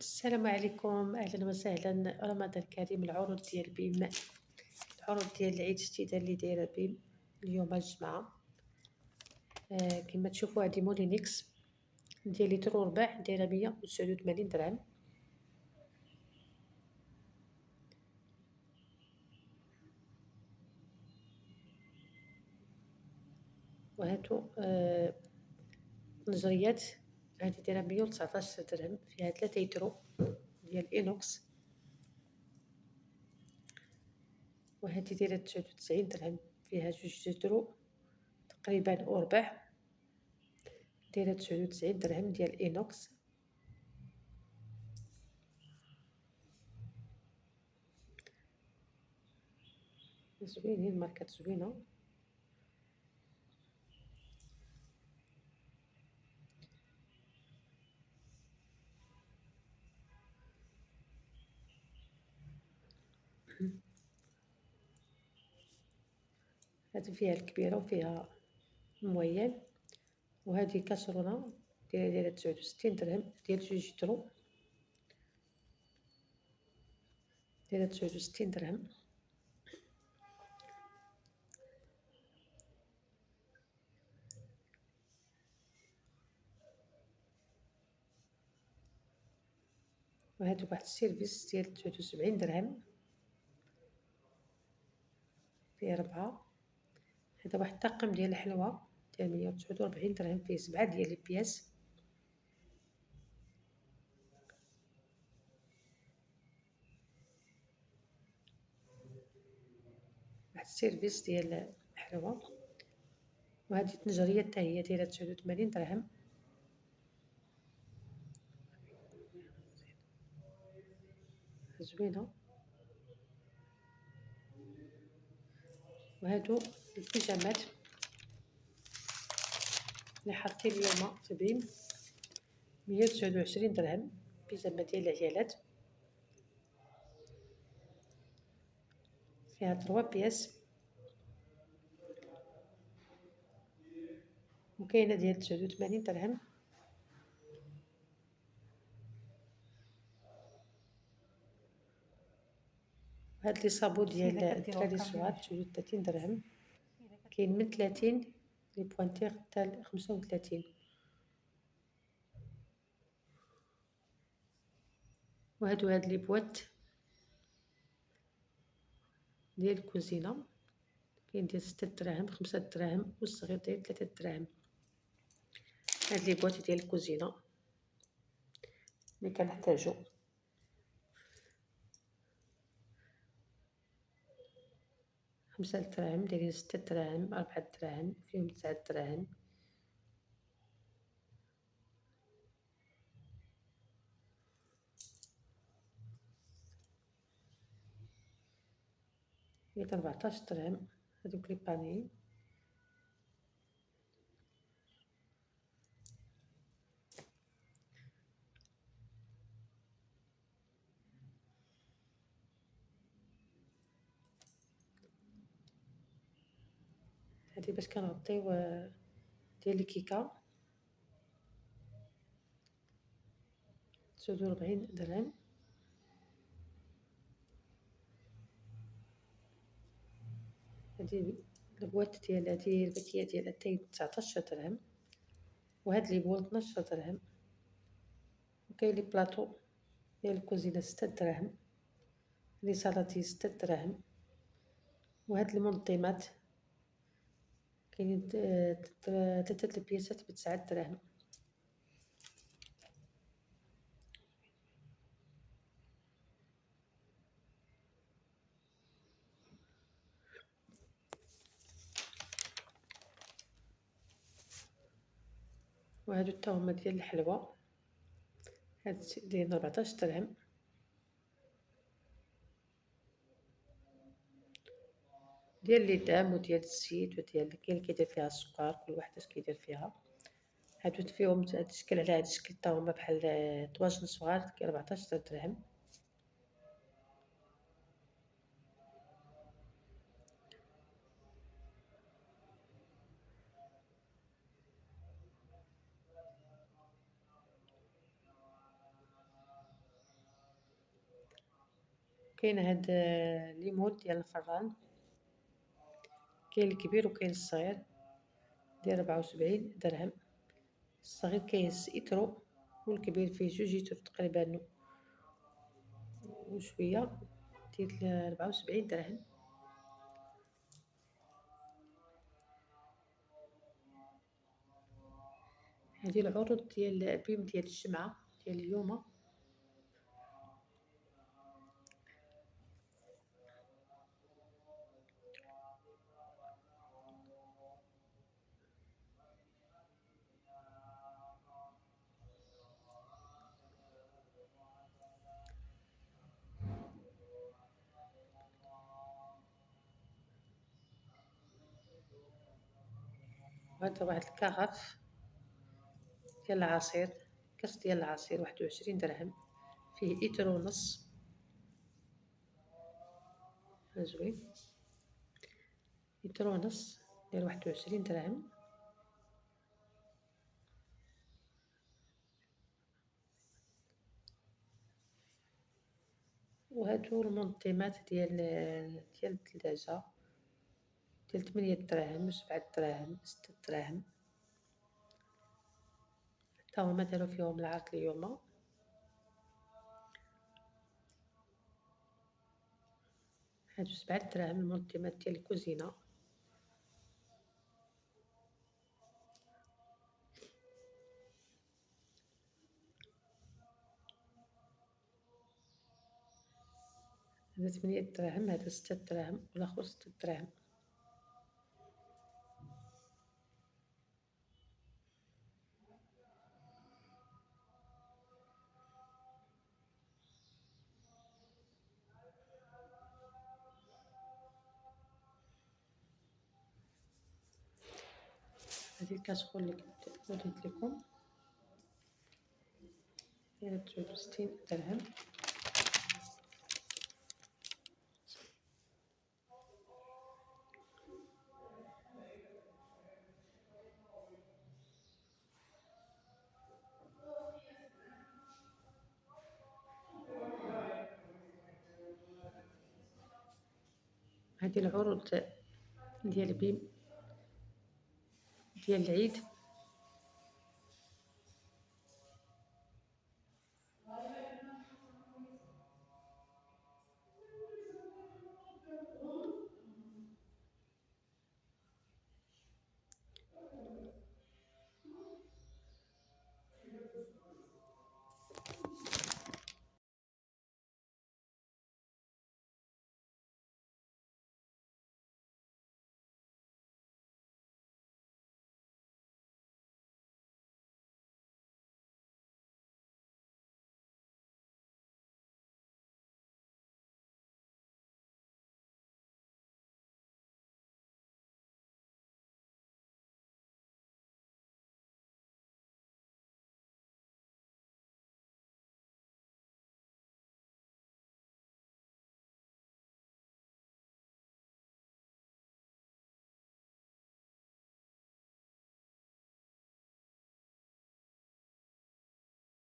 السلام عليكم، أهلا وسهلا، رمضان كريم. العروض ديال بيم، العروض ديال العيد الجديدة اللي دايرة بيم اليوم الجمعة. كما تشوفوا هادي مولينكس ديال لتر وربع دايرة 189 درهم. وهاتو نجريات، هادي دايرة 119 درهم، فيها 3 يترو ديال إينوكس. وهادي دايرة 99 درهم، فيها 2 يترو تقريبا وربع، دايرة 99 درهم ديال إينوكس. زوينين، ماركات زوينة. هذه فيها الكبيرة وفيها المويان. وهذه كاسرونة دايرة 69 درهم ديال 2 جيترو، دايرة 69 درهم. وهذا واحد السيرفيس ديال 79 درهم، فيه 4. هذا واحد الطاقم ديال الحلوى ديال 149 درهم، فيه 7 ديال البياس. واحد السيرفيس ديال الحلوى. وهذه الطنجرية حتى هي دايرة 89 درهم. زوينة. وهادو البيجامات اللي حاطين اليوم في بيم 129 درهم، بيجامة ديال العيالات، فيها 3 بياس، وكاينه ديال 89 درهم. هاد لي صابو ديال الدراري الصغار 39 درهم، كاين من 30 لي بوانتيغ حتى 35. وهادو هاد لي بواط ديال الكوزينه، كاين ديال 6 دراهم، 5 دراهم، والصغير ديال 3 دراهم. هاد لي بواط ديال الكوزينه اللي كنحتاجو. 5 دراهم، دايرين 6 دراهم، 4 دراهم، فيهم 9 دراهم. هي 14 درهم هادوك لي باني. هادي باش كنغطيو ديال الكيكه 49 درهم. هادي البواط ديال هادي الباكيه ديال اتاي 19 درهم. وهاد لي بول 12 درهم. وكاين لي بلاطو ديال الكوزينه 6 دراهم، لي سلاطي 6 دراهم. وهاد المنظمات كاينين 3 البياسات ب9 دراهم. وهادو حتى هما ديال الحلوى، هاد دايرين 14 درهم. ديال اللدام وديال الزيت وديال كاين اللي كيدير فيها السكر، كل واحد اش كيدير فيها. هادو فيهم هاد الشكل على هاد الشكل حتى هما بحال طواجن صغار، كاين 14 درهم. كاين هاد ليمود ديال الفران، كاين الكبير وكاين الصغير ديال 74 درهم. الصغير كاين 6 إترو والكبير فيه 2 إترو تقريبا وشوية، ديال 74 درهم. هذه العروض ديال البيم ديال الجمعة ديال اليوم. وهذا واحد الكهف ديال العصير، كاس ديال العصير 21 درهم، فيه إترو ونص، زوين. إترو ونص ديال 21 درهم. وهادو المنظمات ديال الثلاجة ديال 8 دراهم، 7 دراهم، 6 دراهم، حتى هما دارو فيهم العرض اليوم. هادو 7 دراهم المنظمات ديال الكوزينة. هذا 8 دراهم، هذا 6 دراهم، والآخر 6 دراهم. هذه الكاسرول اللي كنت وريت لكم دايرة 63 درهم. هذه العروض ديال بيم ديال العيد